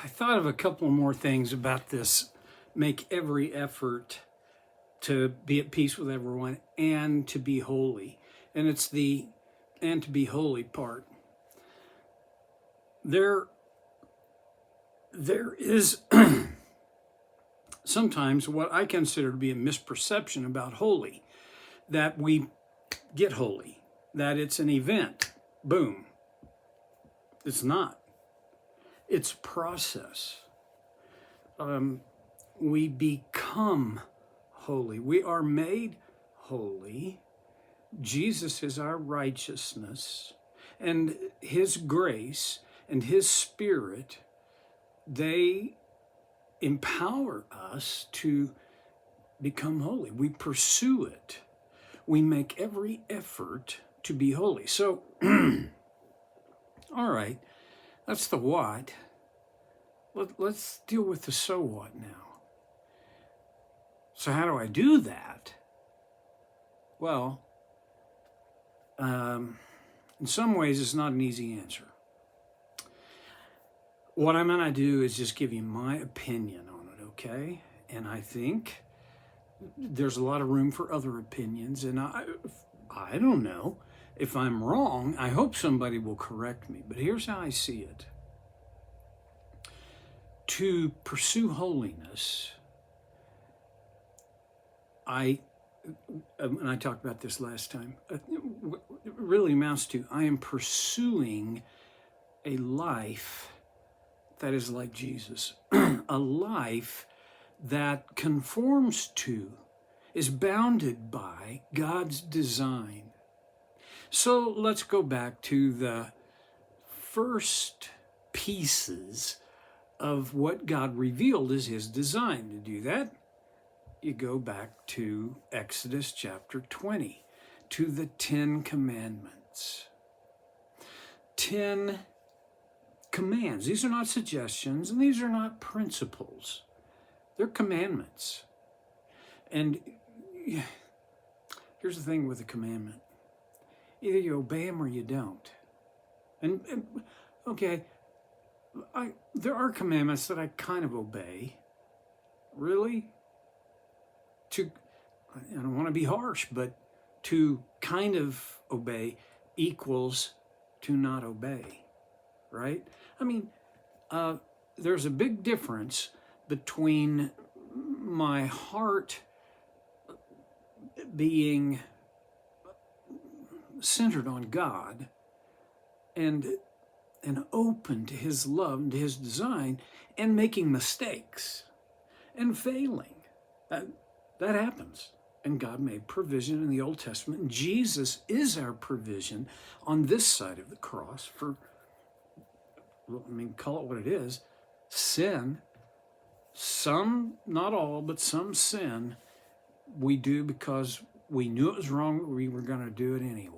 I thought of a couple more things about this. Make every effort to be at peace with everyone and to be holy. And it's the and to be holy part. There is sometimes what I consider to be a misperception about holy, that we get holy, that it's an event. Boom. It's not. It's a process. We become holy. We are made holy. Jesus is our righteousness, and his grace and his spirit, they empower us to become holy. We pursue it. We make every effort to be holy. So, all right, that's the what. Let's deal with the so what now. So how do I do that? Well, in some ways, it's not an easy answer. What I'm going to do is just give you my opinion on it, okay? And I think there's a lot of room for other opinions, and I don't know. If I'm wrong, I hope somebody will correct me, but here's how I see it. To pursue holiness, and I talked about this last time, it really amounts to I am pursuing a life that is like Jesus, a life that conforms to, is bounded by God's design. So let's go back to the first pieces of what God revealed as his design. To do that, you go back to Exodus chapter 20, to the 10 Commandments. 10 commands. These are not suggestions, and these are not principles. They're commandments. And here's the thing with a commandment. Either you obey them or you don't. And okay, there are commandments that I kind of obey. Really? I don't want to be harsh, but to kind of obey equals to not obey, right? I mean, there's a big difference between my heart being centered on God and open to his love and to his design, and making mistakes and failing. That happens. And God made provision in the Old Testament. And Jesus is our provision on this side of the cross for, call it what it is, sin. Some, not all, but some sin we do because we knew it was wrong, but we were going to do it anyway.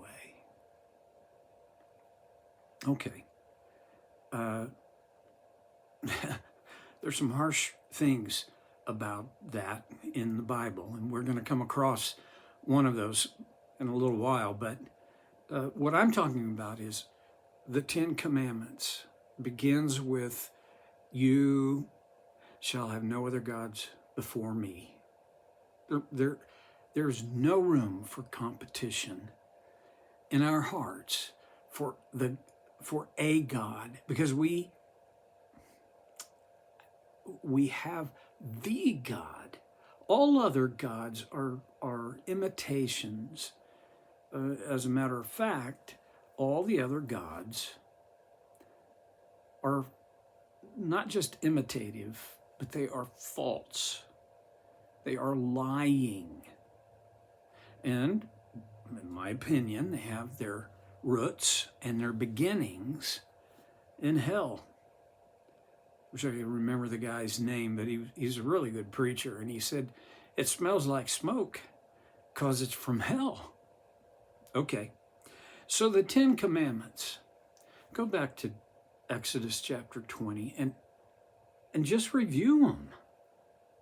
Okay. There's some harsh things about that in the Bible, and we're going to come across one of those in a little while, but what I'm talking about is the 10 Commandments begins with, you shall have no other gods before me. There's no room for competition in our hearts for a God, because we have the God. All other gods are imitations. As a matter of fact, all the other gods are not just imitative, but they are false. They are lying. And, in my opinion, they have their roots and their beginnings in hell. I wish I could remember the guy's name, but he's a really good preacher. And he said, it smells like smoke because it's from hell. Okay, so the 10 Commandments. Go back to Exodus chapter 20 and just review them.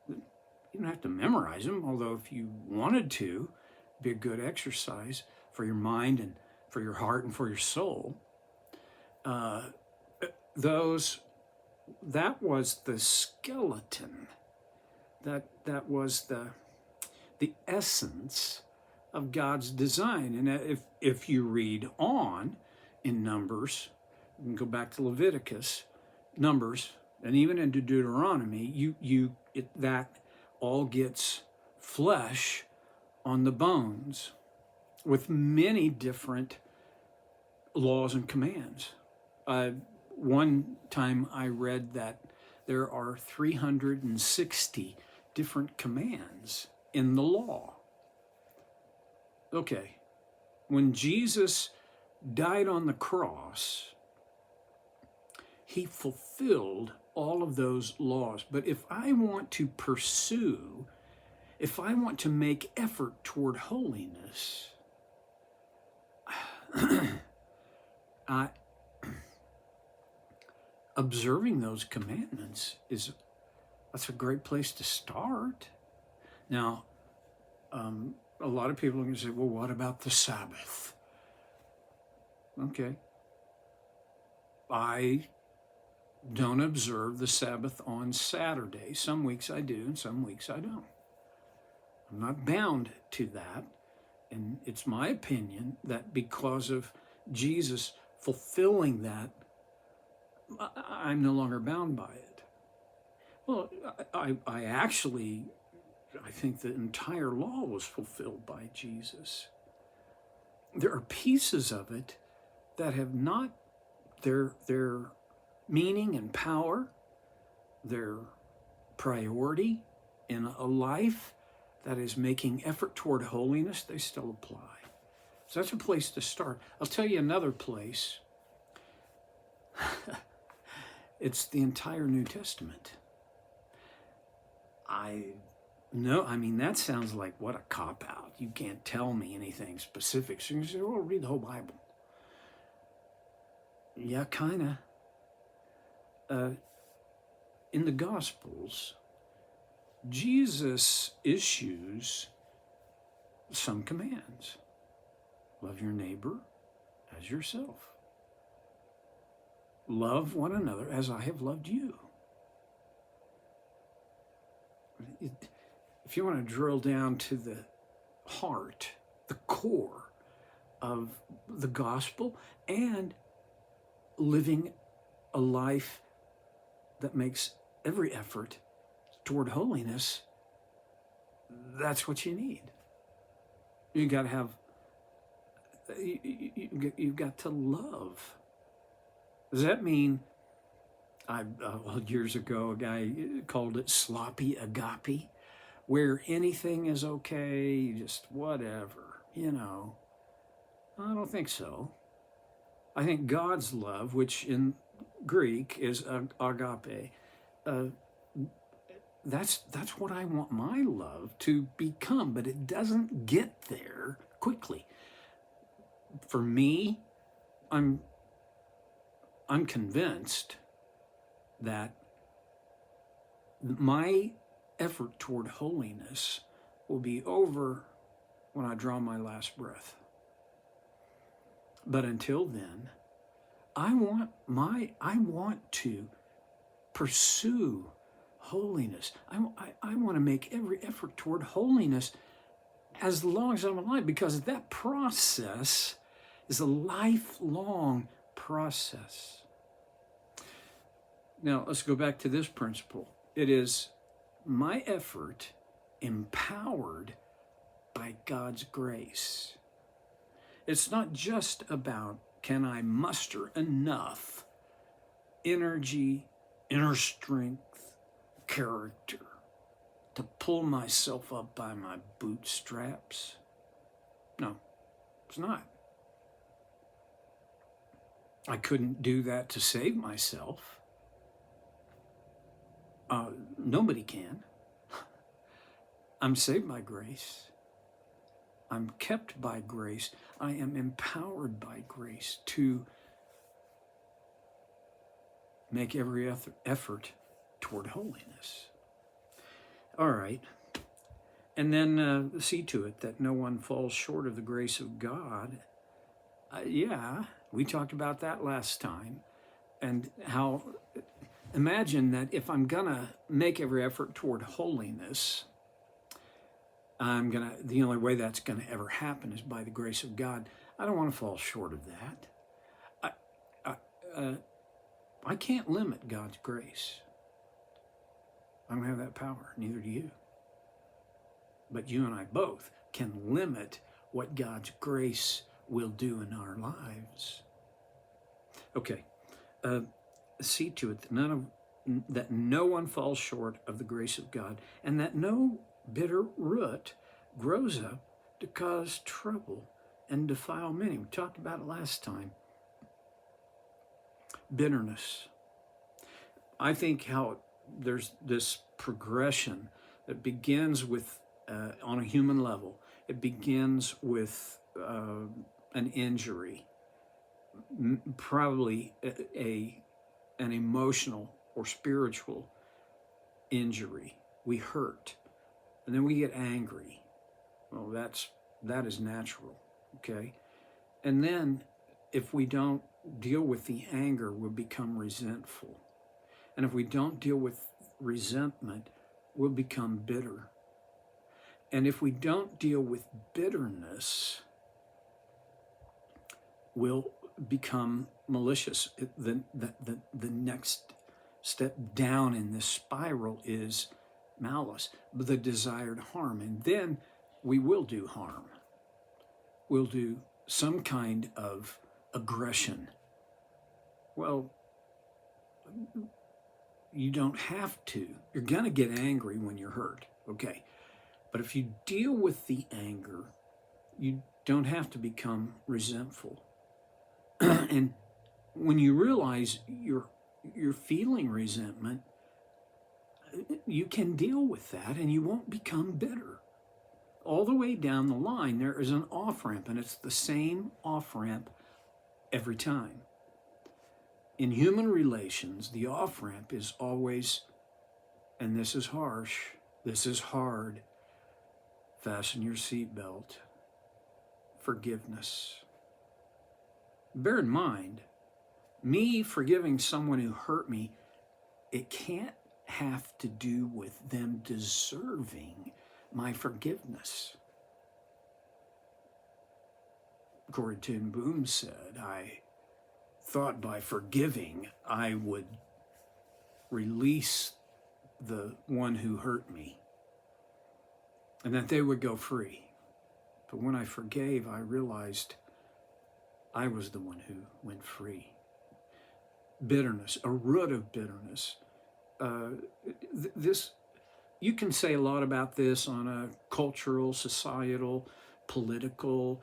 You don't have to memorize them, although if you wanted to, it'd be a good exercise for your mind and for your heart and for your soul. Those that was the skeleton. That was the essence of God's design. And if you read on in Numbers, you can go back to Leviticus, Numbers, and even into Deuteronomy, that all gets flesh on the bones with many different laws and commands. One time I read that there are 360 different commands in the law. Okay, when Jesus died on the cross, he fulfilled all of those laws. But if I want to pursue, if I want to make effort toward holiness, observing those commandments that's a great place to start. Now, a lot of people are going to say, well, what about the Sabbath? Okay. I don't observe the Sabbath on Saturday. Some weeks I do, and some weeks I don't. I'm not bound to that. And it's my opinion that because of Jesus fulfilling that, I'm no longer bound by it. Well, I think the entire law was fulfilled by Jesus. There are pieces of it that have not their meaning and power, their priority in a life that is making effort toward holiness, they still apply. So that's a place to start. I'll tell you another place. It's the entire New Testament. That sounds like what a cop-out. You can't tell me anything specific. So you say, well, read the whole Bible. Yeah, kind of. In the Gospels, Jesus issues some commands. Love your neighbor as yourself. Love one another as I have loved you. If you want to drill down to the heart, the core of the gospel, and living a life that makes every effort toward holiness, that's what you need. You got to have, you've got to love. Does that mean, years ago, a guy called it sloppy agape, where anything is okay, just whatever, I don't think so. I think God's love, which in Greek is agape, that's what I want my love to become, but it doesn't get there quickly. For me, I'm convinced that my effort toward holiness will be over when I draw my last breath. But until then, I want to pursue holiness. I want to make every effort toward holiness as long as I'm alive, because that process is a lifelong process. Now, let's go back to this principle. It is my effort empowered by God's grace. It's not just about, can I muster enough energy, inner strength, character to pull myself up by my bootstraps? No, it's not. I couldn't do that to save myself. Nobody can. I'm saved by grace. I'm kept by grace. I am empowered by grace to make every effort toward holiness. All right. And then see to it that no one falls short of the grace of God. Yeah, we talked about that last time, and how Imagine that if I'm going to make every effort toward holiness, the only way that's going to ever happen is by the grace of God. I don't want to fall short of that. I can't limit God's grace. I don't have that power, neither do you. But you and I both can limit what God's grace will do in our lives. Okay, see to it that no one falls short of the grace of God, and that no bitter root grows up to cause trouble and defile many. We talked about it last time. Bitterness. I think how there's this progression that begins with, on a human level, it begins with an injury, probably an emotional or spiritual injury. We hurt, and then we get angry. Well, that is natural, okay? And then if we don't deal with the anger, we'll become resentful. And if we don't deal with resentment, we'll become bitter. And if we don't deal with bitterness, we'll become malicious. The next step down in this spiral is malice, the desired harm. And then we will do harm. We'll do some kind of aggression. Well, you don't have to. You're going to get angry when you're hurt, okay? But if you deal with the anger, you don't have to become resentful. And when you realize you're feeling resentment, you can deal with that and you won't become bitter. All the way down the line, there is an off-ramp, and it's the same off-ramp every time. In human relations, the off-ramp is always, and this is harsh, this is hard, fasten your seatbelt, forgiveness. Bear in mind, me forgiving someone who hurt me, it can't have to do with them deserving my forgiveness. Corrie ten Boom said, I thought by forgiving I would release the one who hurt me and that they would go free. But when I forgave, I realized I was the one who went free. Bitterness, a root of bitterness. You can say a lot about this on a cultural, societal, political,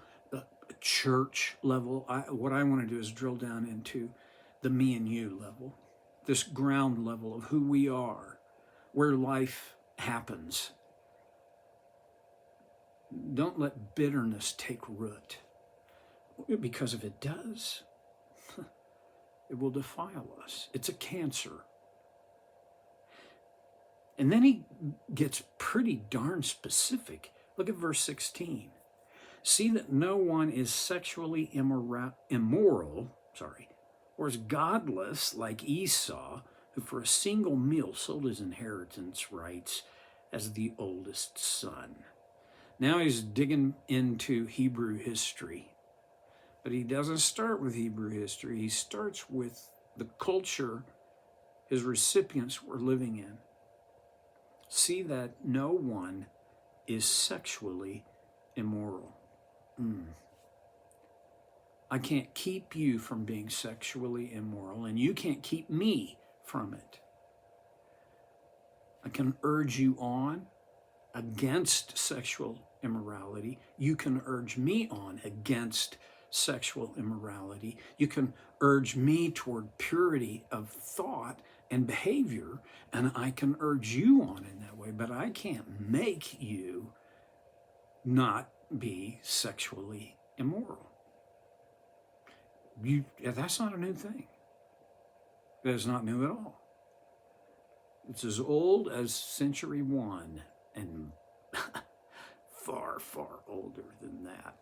church level. What I want to do is drill down into the me and you level, this ground level of who we are, where life happens. Don't let bitterness take root, because if it does, it will defile us. It's a cancer. And then he gets pretty darn specific. Look at verse 16. See that no one is sexually immoral, or is godless like Esau, who for a single meal sold his inheritance rights as the oldest son. Now he's digging into Hebrew history. But he doesn't start with Hebrew history. He starts with the culture his recipients were living in. See that no one is sexually immoral. I can't keep you from being sexually immoral, and you can't keep me from it. I can urge you on against sexual immorality. You can urge me on against sexual immorality. You can urge me toward purity of thought and behavior, and I can urge you on in that way, but I can't make you not be sexually immoral. That's not a new thing. That is not new at all. It's as old as century 1 and far, far older than that.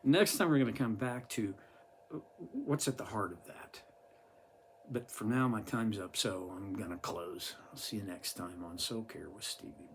Next time we're going to come back to what's at the heart of that. But for now, my time's up, so I'm going to close. I'll see you next time on Soul Care with Stevie.